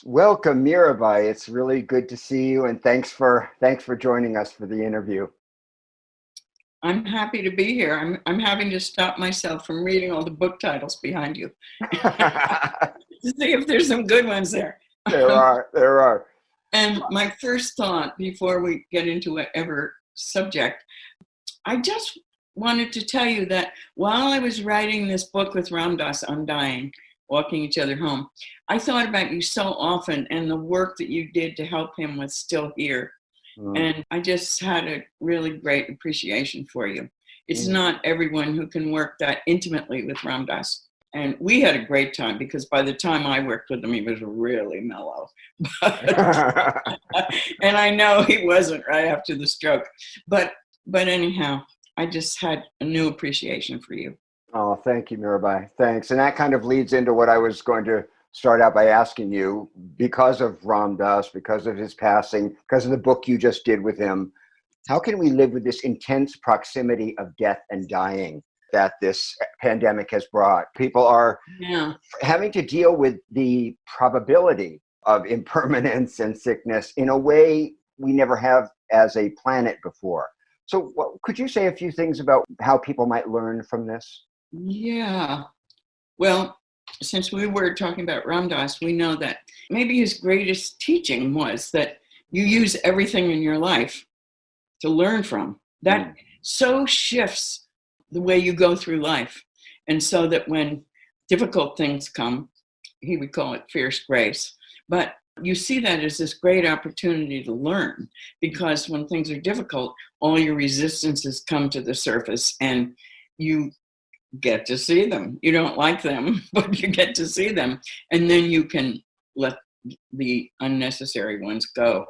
Welcome, Mirabai. It's really good to see you, and thanks for joining us for the interview. I'm happy to be here. I'm having to stop myself from reading all the book titles behind you to see if there's some good ones there. There are. And my first thought before we get into whatever subject, I just wanted to tell you that while I was writing this book with Ram Dass on dying, walking each other home, I thought about you so often and the work that you did to help him with Still Here. And I just had a really great appreciation for you. It's not everyone who can work that intimately with Ram Dass. And we had a great time because by the time I worked with him, he was really mellow. And I know he wasn't right after the stroke. But anyhow, I just had a new appreciation for you. Oh, thank you, Mirabai. Thanks. And that kind of leads into what I was going to start out by asking you. Because of Ram Dass, because of his passing, because of the book you just did with him, how can we live with this intense proximity of death and dying that this pandemic has brought? People are having to deal with the probability of impermanence and sickness in a way we never have as a planet before. So could you say a few things about how people might learn from this? Yeah. Well, since we were talking about Ram Dass, we know that maybe his greatest teaching was that you use everything in your life to learn from. That so shifts the way you go through life. And so that when difficult things come, he would call it fierce grace. But you see that as this great opportunity to learn, because when things are difficult, all your resistances come to the surface and you get to see them. You don't like them, but you get to see them. And then you can let the unnecessary ones go.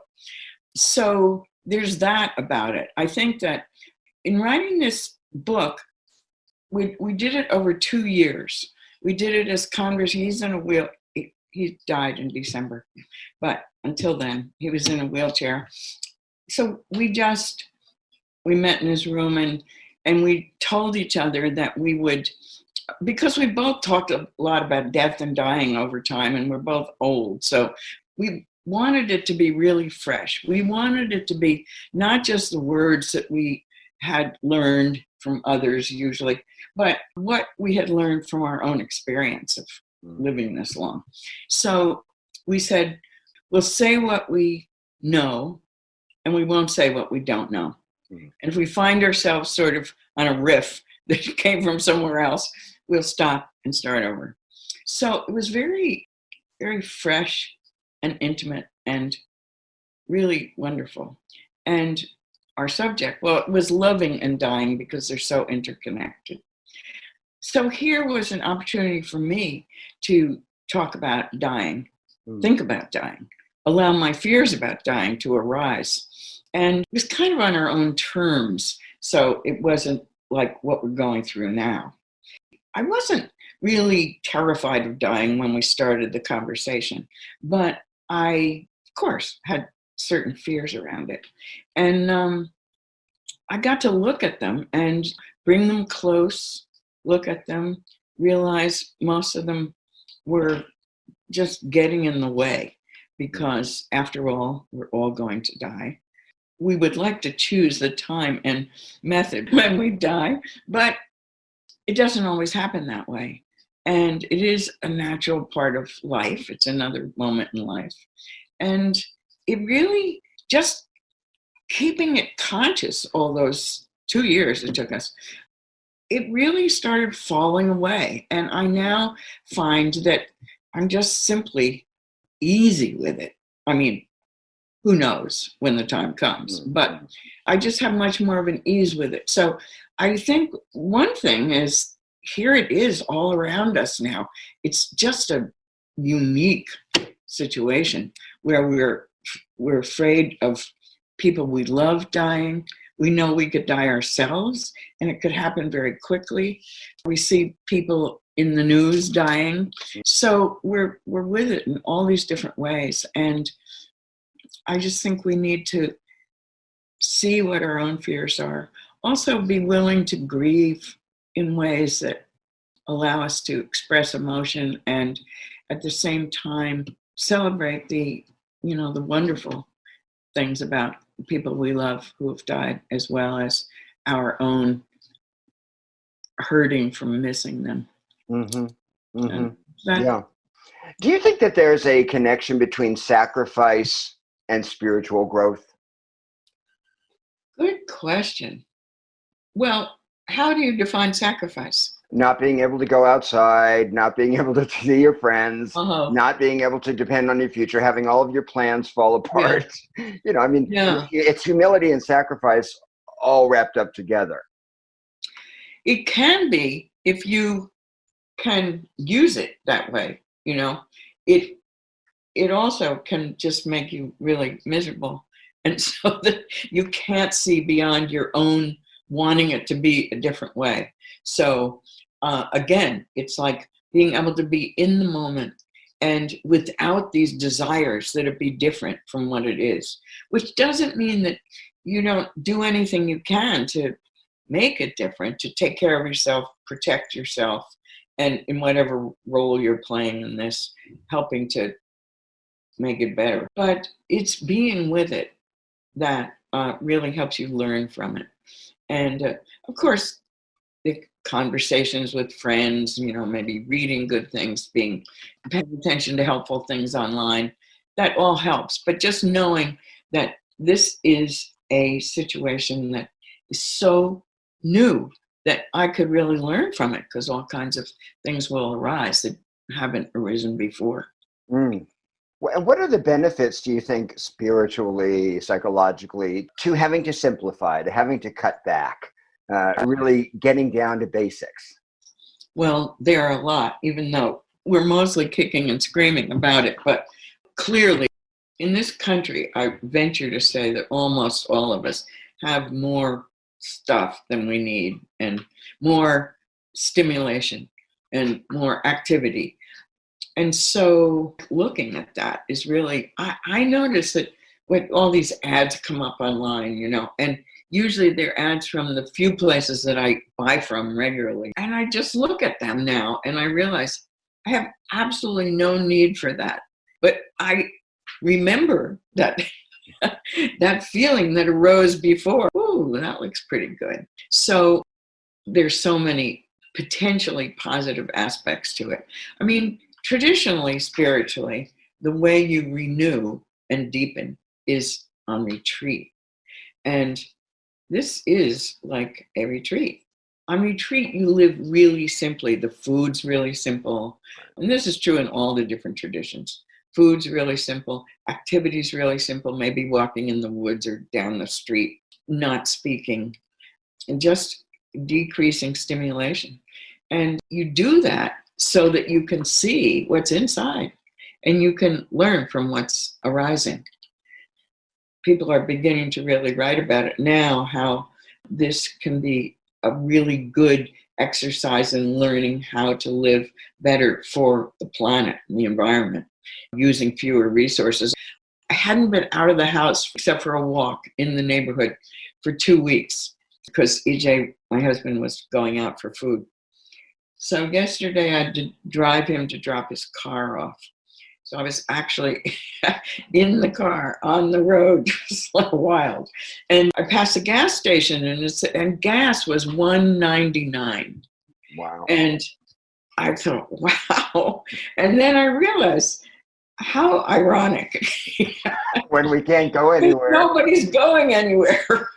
So there's that about it. I think that in writing this book, we did it over 2 years. We did it as Congress. He's in a wheel. He died in December, but until then, he was in a wheelchair. So we met in his room and we told each other that we would, because we both talked a lot about death and dying over time, and we're both old. So we wanted it to be really fresh. We wanted it to be not just the words that we had learned from others usually, but what we had learned from our own experience of living this long. So we said, we'll say what we know and we won't say what we don't know. And if we find ourselves sort of on a riff that came from somewhere else, we'll stop and start over. So it was very, very fresh and intimate and really wonderful. And our subject, well, it was loving and dying because they're so interconnected. So here was an opportunity for me to talk about dying, think about dying, allow my fears about dying to arise. And it was kind of on our own terms. So it wasn't like what we're going through now. I wasn't really terrified of dying when we started the conversation, but I, of course, had certain fears around it. And I got to look at them and bring them close, look at them, realize most of them were just getting in the way because, after all, we're all going to die. We would like to choose the time and method when we die, but it doesn't always happen that way. And it is a natural part of life. It's another moment in life. And it really just keeping it conscious all those 2 years it took us, it really started falling away. And I now find that I'm just simply easy with it. I mean, who knows when the time comes, but I just have much more of an ease with it. So I think one thing is, here it is all around us now. It's just a unique situation where we're afraid of people we love dying. We know we could die ourselves, and it could happen very quickly. We see people in the news dying. So we're with it in all these different ways. And I just think we need to see what our own fears are. Also be willing to grieve in ways that allow us to express emotion and at the same time celebrate the, the wonderful things about people we love who have died, as well as our own hurting from missing them. Mm-hmm. Mm-hmm. That, Yeah. Do you think that there's a connection between sacrifice and spiritual growth? good question. Well, how do you define sacrifice? Not being able to go outside, not being able to see your friends, Uh-huh. not being able to depend on your future, having all of your plans fall apart. I mean, Yeah. it's humility and sacrifice all wrapped up together. It can be if you can use it that way, it also can just make you really miserable. And so that you can't see beyond your own wanting it to be a different way. So again, it's like being able to be in the moment and without these desires that it be different from what it is, which doesn't mean that you don't do anything you can to make it different, to take care of yourself, protect yourself, and in whatever role you're playing in this, helping to make it better. But it's being with it that really helps you learn from it. And of course, the conversations with friends, maybe reading good things, paying attention to helpful things online, that all helps. But just knowing that this is a situation that is so new that I could really learn from it, because all kinds of things will arise that haven't arisen before. Mm. What are the benefits, do you think, spiritually, psychologically, to having to simplify, to having to cut back, really getting down to basics? Well, there are a lot, even though we're mostly kicking and screaming about it. But clearly, in this country, I venture to say that almost all of us have more stuff than we need, and more stimulation and more activity. And so looking at that is really, I notice that when all these ads come up online, and usually they're ads from the few places that I buy from regularly. And I just look at them now and I realize I have absolutely no need for that. But I remember that that feeling that arose before. Ooh, that looks pretty good. So there's so many potentially positive aspects to it. I mean, traditionally, spiritually, the way you renew and deepen is on retreat. And this is like a retreat. On retreat, you live really simply. The food's really simple. And this is true in all the different traditions. Food's really simple. Activities really simple. Maybe walking in the woods or down the street, not speaking, and just decreasing stimulation. And you do that so that you can see what's inside and you can learn from what's arising. People are beginning to really write about it now, how this can be a really good exercise in learning how to live better for the planet and the environment, using fewer resources. I hadn't been out of the house except for a walk in the neighborhood for 2 weeks because EJ, my husband, was going out for food. So yesterday I had to drive him to drop his car off. So I was actually in the car on the road, just like wild. And I passed a gas station and gas was $1.99. Wow. And I thought, wow. And then I realized how ironic. When we can't go anywhere. Nobody's going anywhere.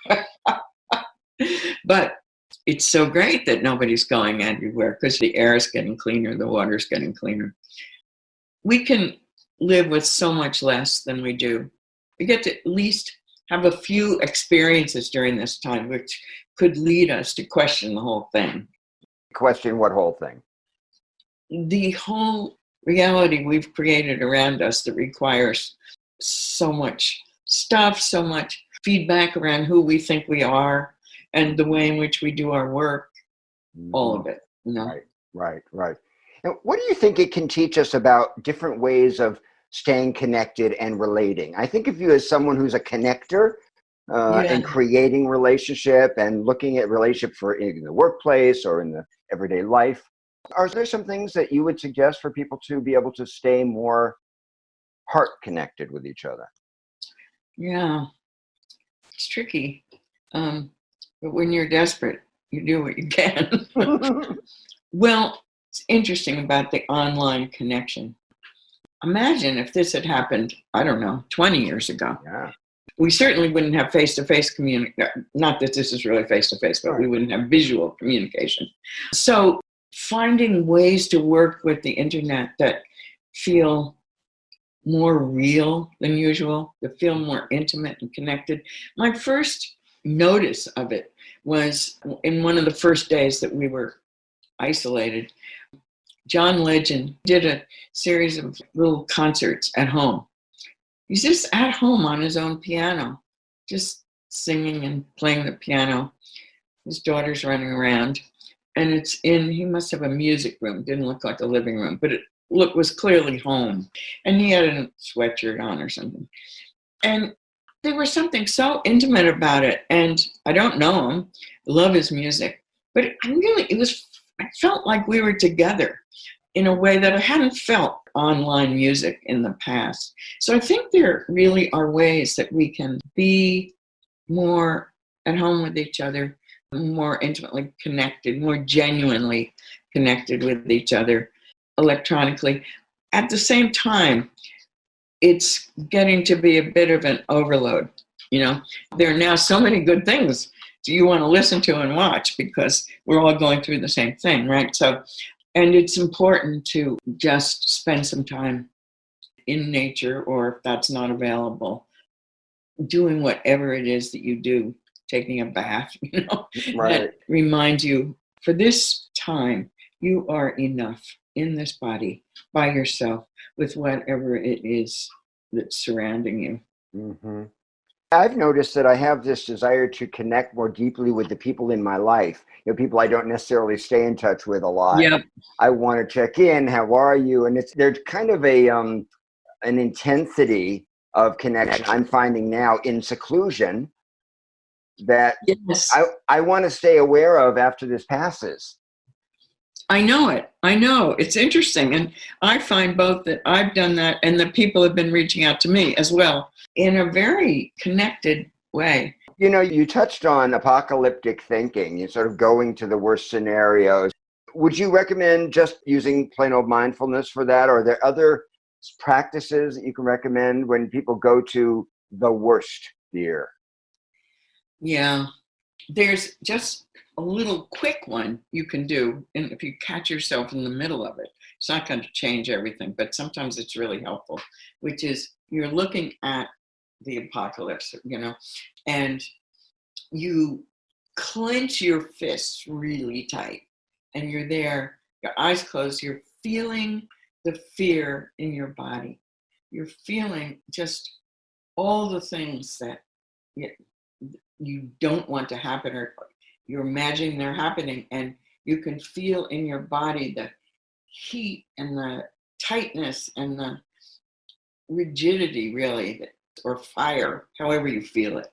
But it's so great that nobody's going anywhere because the air is getting cleaner, the water's getting cleaner. We can live with so much less than we do. We get to at least have a few experiences during this time, which could lead us to question the whole thing. Question what whole thing? The whole reality we've created around us that requires so much stuff, so much feedback around who we think we are and the way in which we do our work, all of it. Right. And what do you think it can teach us about different ways of staying connected and relating? I think of you as someone who's a connector and creating relationship and looking at relationship for in the workplace or in the everyday life. Are there some things that you would suggest for people to be able to stay more heart connected with each other? Yeah, it's tricky. But when you're desperate, you do what you can. Well, it's interesting about the online connection. Imagine if this had happened, I don't know, 20 years ago. Yeah. We certainly wouldn't have face-to-face communication. Not that this is really face-to-face, but we wouldn't have visual communication. So finding ways to work with the internet that feel more real than usual, that feel more intimate and connected. My first notice of it was in one of the first days that we were isolated. John Legend did a series of little concerts at home. He's just at home on his own piano, just singing and playing the piano. His daughter's running around, and he must have a music room. Didn't look like a living room, but it was clearly home. And he had a sweatshirt on or something. And there was something so intimate about it. And I don't know him, love his music, but I felt like we were together in a way that I hadn't felt online music in the past. So I think there really are ways that we can be more at home with each other, more intimately connected, more genuinely connected with each other electronically. At the same time, it's getting to be a bit of an overload. There are now so many good things you want to listen to and watch because we're all going through the same thing, right? And it's important to just spend some time in nature, or if that's not available, doing whatever it is that you do, taking a bath, Right. that reminds you, for this time, you are enough in this body by yourself with whatever it is that's surrounding you. Mm-hmm. I've noticed that I have this desire to connect more deeply with the people in my life, people I don't necessarily stay in touch with a lot. Yep. I want to check in, how are you? And there's kind of an intensity of connection I'm finding now in seclusion that Yes. I want to stay aware of after this passes. I know it. I know. It's interesting. And I find both that I've done that and that people have been reaching out to me as well in a very connected way. You touched on apocalyptic thinking, you're sort of going to the worst scenarios. Would you recommend just using plain old mindfulness for that? Or are there other practices that you can recommend when people go to the worst fear? Yeah. There's just a little quick one you can do, and if you catch yourself in the middle of it, it's not going to change everything, but sometimes it's really helpful, which is you're looking at the apocalypse, and you clench your fists really tight, and you're there, your eyes closed, you're feeling the fear in your body. You're feeling just all the things that you don't want to happen, or you're imagining they're happening, and you can feel in your body the heat and the tightness and the rigidity, really, or fire, however you feel it.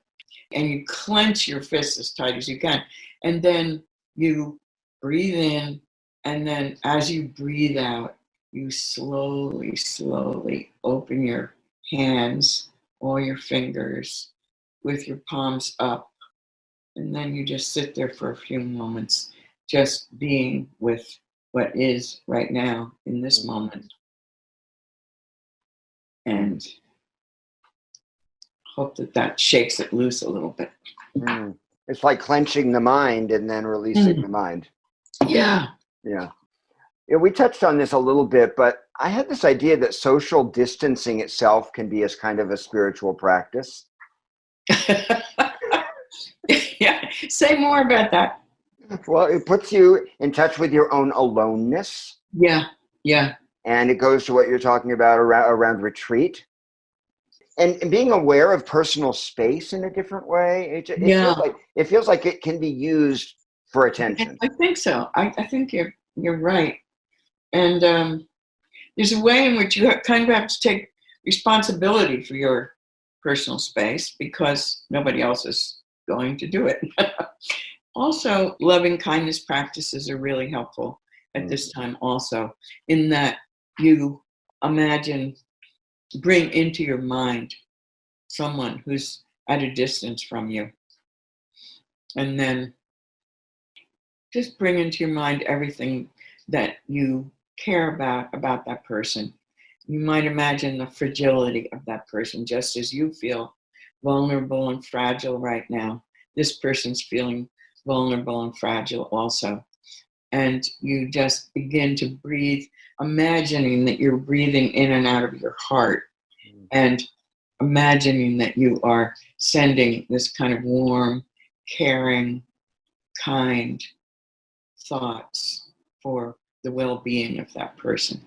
And you clench your fists as tight as you can. And then you breathe in, and then as you breathe out, you slowly, slowly open your hands, all your fingers, with your palms up. And then you just sit there for a few moments, just being with what is right now in this moment. And hope that shakes it loose a little bit. It's like clenching the mind and then releasing the mind. Yeah. Yeah. We touched on this a little bit, but I had this idea that social distancing itself can be as kind of a spiritual practice. Yeah. Say more about that. Well, it puts you in touch with your own aloneness. Yeah. Yeah. And it goes to what you're talking about around retreat. And being aware of personal space in a different way. It feels like it can be used for attention. I think so. I think you're right. And there's a way in which you kind of have to take responsibility for your personal space because nobody else is going to do it. Also, loving kindness practices are really helpful at this time also, in that you imagine bring into your mind someone who's at a distance from you. And then just bring into your mind everything that you care about that person. You might imagine the fragility of that person, just as you feel vulnerable and fragile right now. This person's feeling vulnerable and fragile also. And you just begin to breathe, imagining that you're breathing in and out of your heart, and imagining that you are sending this kind of warm, caring, kind thoughts for the well-being of that person.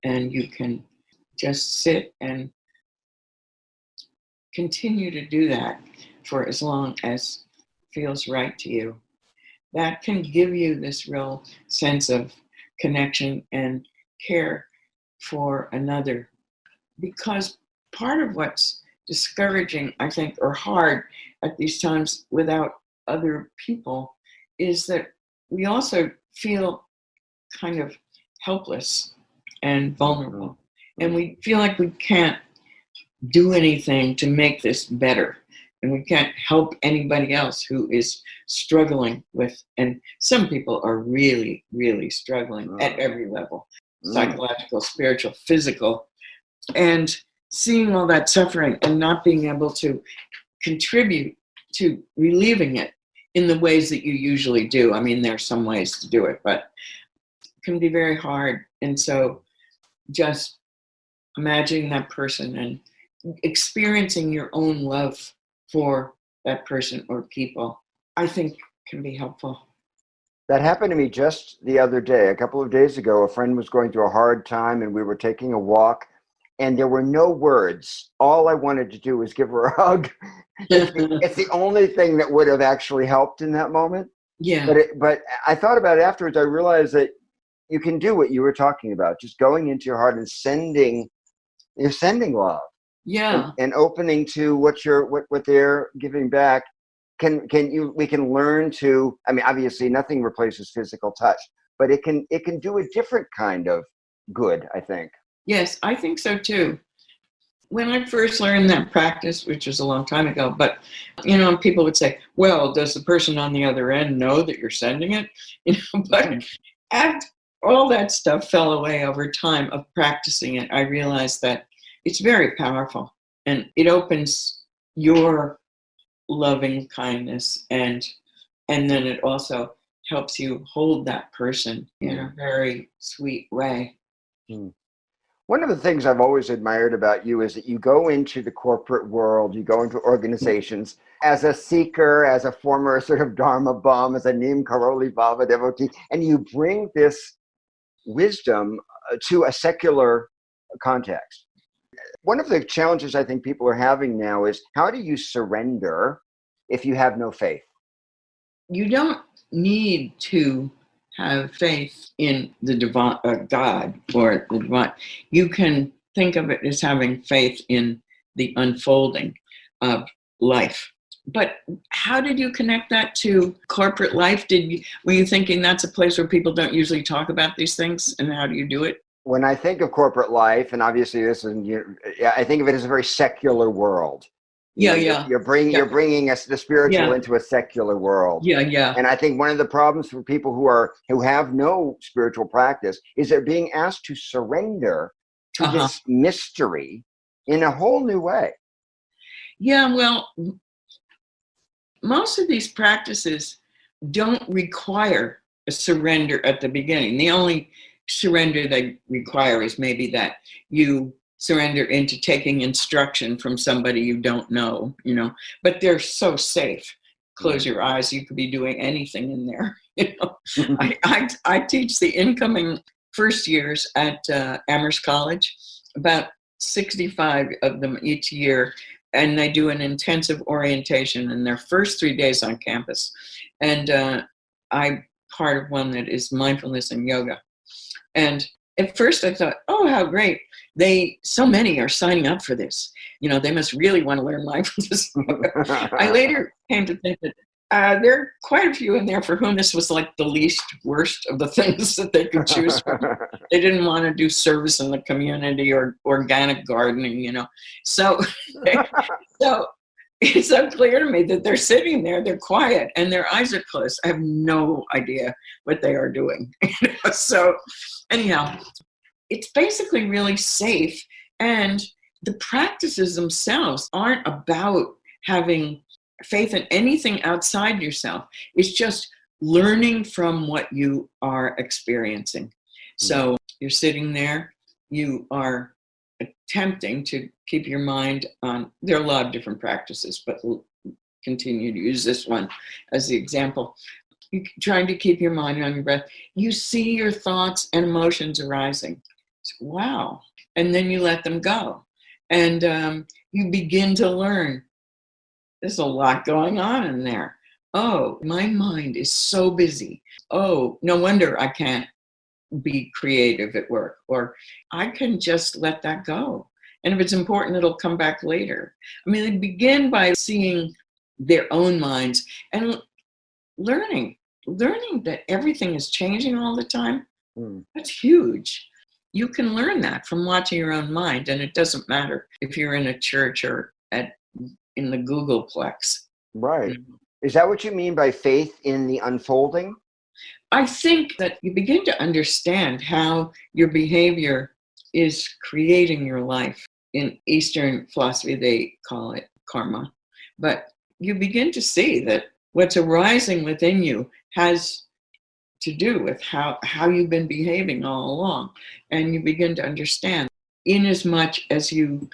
And you can just sit and continue to do that for as long as feels right to you. That can give you this real sense of connection and care for another. Because part of what's discouraging, I think, or hard at these times without other people is that we also feel kind of helpless and vulnerable. And we feel like we can't do anything to make this better. And we can't help anybody else who is struggling with, and some people are really, really struggling at every level, psychological, spiritual, physical, and seeing all that suffering and not being able to contribute to relieving it in the ways that you usually do. I mean, there's some ways to do it, but it can be very hard. And so just imagining that person and experiencing your own love for that person or people, I think can be helpful. That happened to me just the other day. A couple of days ago, a friend was going through a hard time and we were taking a walk and there were no words. All I wanted to do was give her a hug. It's the only thing that would have actually helped in that moment. Yeah. But I thought about it afterwards. I realized that you can do what you were talking about, just going into your heart and sending love. Yeah. And opening to what they're giving back. We can learn to, I mean, obviously nothing replaces physical touch, but it can do a different kind of good, I think. Yes, I think so too. When I first learned that practice, which was a long time ago, but people would say, well, does the person on the other end know that you're sending it? But after all that stuff fell away over time of practicing it, I realized that it's very powerful and it opens your loving kindness and then it also helps you hold that person in a very sweet way. One of the things I've always admired about you is that you go into the corporate world, you go into organizations as a seeker, as a former sort of Dharma bum, as a Neem Karoli Baba devotee, and you bring this wisdom to a secular context. One of the challenges I think people are having now is, how do you surrender if you have no faith? You don't need to have faith in the divine, God or the divine. You can think of it as having faith in the unfolding of life. But how did you connect that to corporate life? Were you thinking that's a place where people don't usually talk about these things, and how do you do it? When I think of corporate life, and obviously I think of it as a very secular world. You're bringing the spiritual into a secular world. And I think one of the problems for people who have no spiritual practice is they're being asked to surrender to this mystery in a whole new way. Yeah, well, most of these practices don't require a surrender at the beginning. The only surrender they require is maybe that you surrender into taking instruction from somebody you don't know, but they're so safe. Close your eyes, you could be doing anything in there. I teach the incoming first years at Amherst College, about 65 of them each year, and they do an intensive orientation in their first 3 days on campus. And I'm part of one that is mindfulness and yoga. And at first I thought, oh, how great. So many are signing up for this. They must really want to learn mindfulness. I later came to think that There are quite a few in there for whom this was like the least worst of the things that they could choose from. They didn't want to do service in the community or organic gardening, you know. So, so it's unclear to me that they're sitting there, they're quiet, and their eyes are closed. I have no idea what they are doing. So, anyhow, it's basically really safe. And the practices themselves aren't about having faith in anything outside yourself. It's just learning from what you are experiencing. So you're sitting there, you are attempting to keep your mind on, there are a lot of different practices, but we'll continue to use this one as the example. You're trying to keep your mind on your breath. You see your thoughts and emotions arising. Wow. And then you let them go. And you begin to learn. There's a lot going on in there. Oh, my mind is so busy. Oh, no wonder I can't be creative at work. Or I can just let that go. And if it's important, it'll come back later. I mean, they begin by seeing their own minds and learning that everything is changing all the time. That's huge. You can learn that from watching your own mind, and it doesn't matter if you're in a church or in the Googleplex. Right. Is that what you mean by faith in the unfolding? I think that you begin to understand how your behavior is creating your life. In Eastern philosophy, they call it karma. But you begin to see that what's arising within you has to do with how you've been behaving all along. And you begin to understand, in as much as you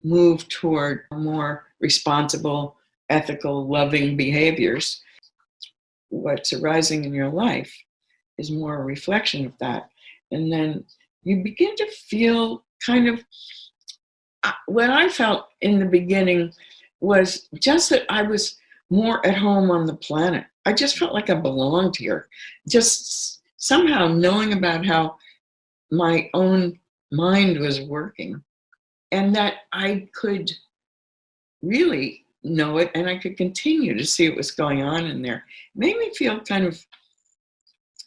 move toward more responsible, ethical, loving behaviors, what's arising in your life is more a reflection of that. And then you begin to feel kind of, what I felt in the beginning was just that I was more at home on the planet. I just felt like I belonged here. Just somehow knowing about how my own mind was working, and that I could really know it and I could continue to see what was going on in there. It made me feel kind of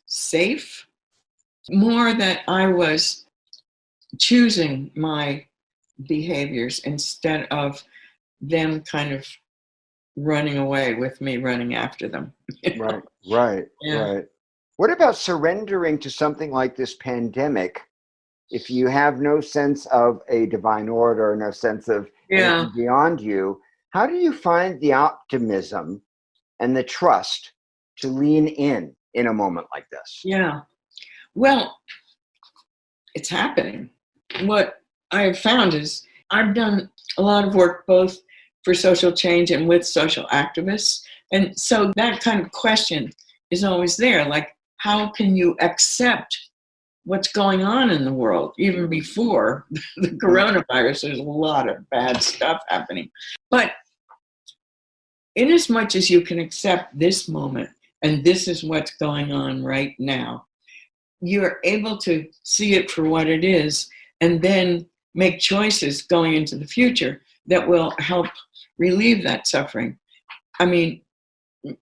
safe, more that I was choosing my behaviors instead of them kind of running away with me, running after them. You know? Right. Yeah. What about surrendering to something like this pandemic if you have no sense of a divine order, no sense of anything beyond you? How do you find the optimism and the trust to lean in a moment like this? Yeah. Well, it's happening. What I have found is I've done a lot of work both for social change and with social activists. And so that kind of question is always there. Like, how can you accept what's going on in the world? Even before the coronavirus, there's a lot of bad stuff happening. But in as much as you can accept this moment, and this is what's going on right now, you're able to see it for what it is and then make choices going into the future that will help relieve that suffering. I mean,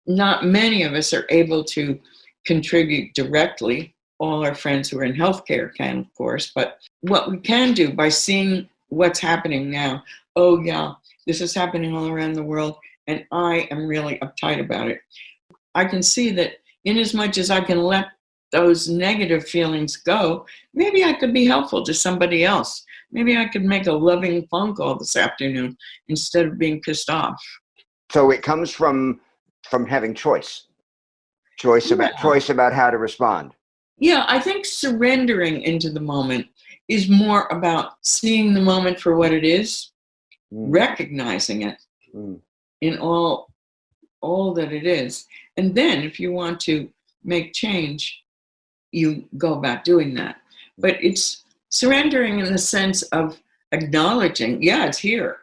not many of us are able to contribute directly. All our friends who are in healthcare can, of course, but what we can do by seeing what's happening now, oh yeah, this is happening all around the world, and I am really uptight about it. I can see that in as much as I can let those negative feelings go, maybe I could be helpful to somebody else. Maybe I could make a loving phone call this afternoon instead of being pissed off. So it comes from having choice about how to respond. Yeah, I think surrendering into the moment is more about seeing the moment for what it is, recognizing it in all that it is. And then if you want to make change, you go about doing that. But it's surrendering in the sense of acknowledging, yeah, it's here.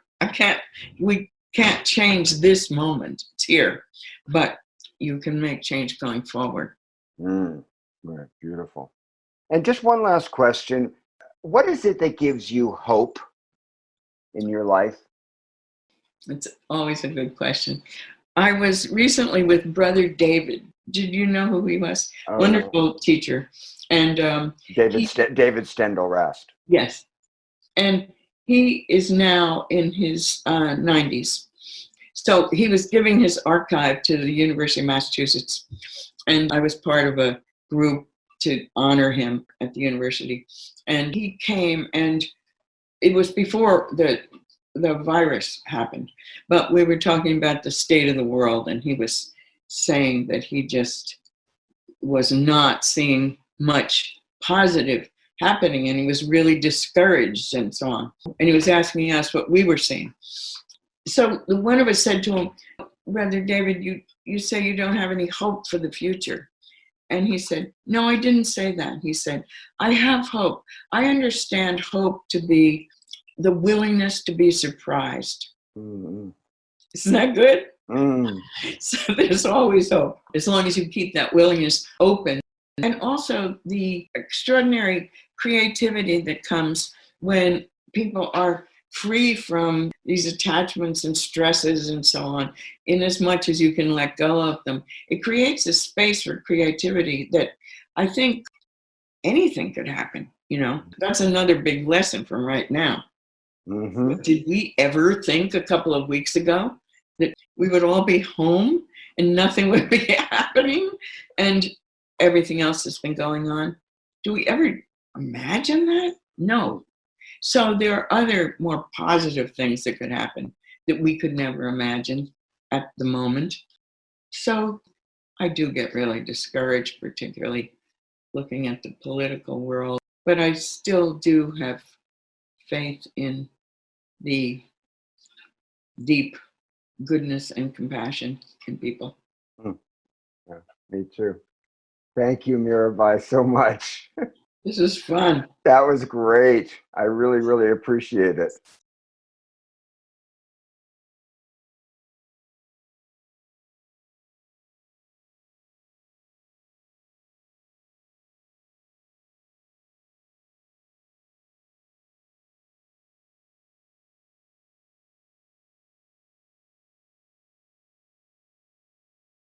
We can't change this moment. It's here. But you can make change going forward. Right, beautiful. And just one last question. What is it that gives you hope in your life? It's always a good question. I was recently with Brother David. Did you know who he was? Oh, Wonderful teacher. And David Stendhal Rast. yes. And he is now in his 90s. So he was giving his archive to the University of Massachusetts. And I was part of a group to honor him at the university. And he came, and it was before the virus happened, but we were talking about the state of the world, and he was saying that he just was not seeing much positive happening, and he was really discouraged and so on. And he was asking us what we were seeing. So one of us said to him, Brother David, you say you don't have any hope for the future. And he said, no, I didn't say that. He said, I have hope. I understand hope to be the willingness to be surprised. Mm-hmm. Isn't that good? Mm. So there's always hope, as long as you keep that willingness open. And also the extraordinary creativity that comes when people are free from these attachments and stresses and so on, in as much as you can let go of them. It creates a space for creativity that I think anything could happen. That's another big lesson from right now. Mm-hmm. Did we ever think a couple of weeks ago that we would all be home and nothing would be happening and everything else that's been going on? Do we ever imagine that? No. So there are other more positive things that could happen that we could never imagine at the moment. So I do get really discouraged, particularly looking at the political world, but I still do have faith in the deep goodness and compassion in people. Yeah, me too. Thank you, Mirabai, so much. This is fun. That was great. I really, really appreciate it.